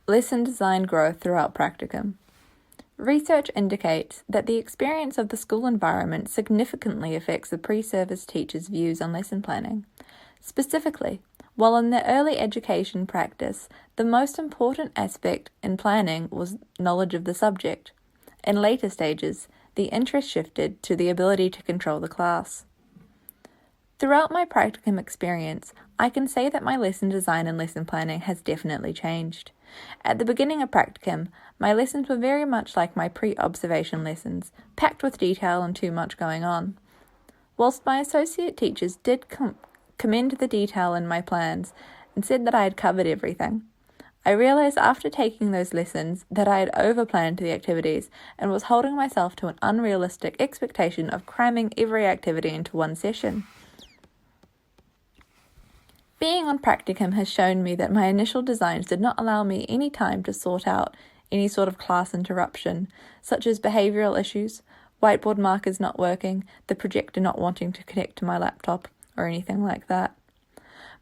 Lesson design growth throughout practicum. Research indicates that the experience of the school environment significantly affects the pre-service teacher's views on lesson planning. Specifically, while in the early education practice, the most important aspect in planning was knowledge of the subject. In later stages, the interest shifted to the ability to control the class. Throughout my practicum experience, I can say that my lesson design and lesson planning has definitely changed. At the beginning of practicum, my lessons were very much like my pre-observation lessons, packed with detail and too much going on. Whilst my associate teachers did commend the detail in my plans and said that I had covered everything, I realised after taking those lessons that I had overplanned the activities and was holding myself to an unrealistic expectation of cramming every activity into one session. Being on practicum has shown me that my initial designs did not allow me any time to sort out any sort of class interruption, such as behavioural issues, whiteboard markers not working, the projector not wanting to connect to my laptop, or anything like that.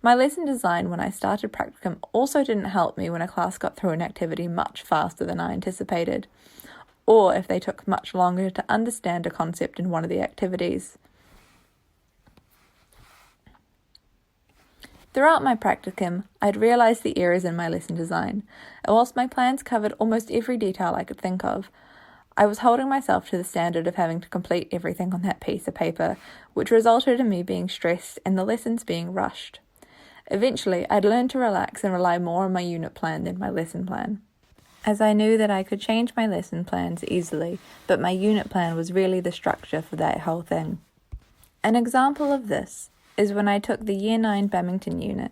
My lesson design when I started practicum also didn't help me when a class got through an activity much faster than I anticipated, or if they took much longer to understand a concept in one of the activities. Throughout my practicum, I'd realised the errors in my lesson design, and whilst my plans covered almost every detail I could think of, I was holding myself to the standard of having to complete everything on that piece of paper, which resulted in me being stressed and the lessons being rushed. Eventually, I'd learned to relax and rely more on my unit plan than my lesson plan, as I knew that I could change my lesson plans easily, but my unit plan was really the structure for that whole thing. An example of this is when I took the Year 9 Bamington unit.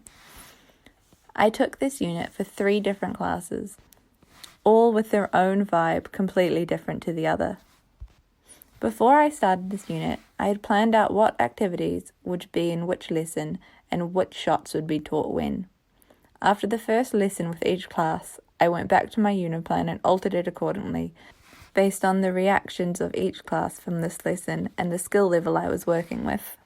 I took this unit for 3 different classes, all with their own vibe completely different to the other. Before I started this unit, I had planned out what activities would be in which lesson and which shots would be taught when. After the first lesson with each class, I went back to my unit plan and altered it accordingly, based on the reactions of each class from this lesson and the skill level I was working with.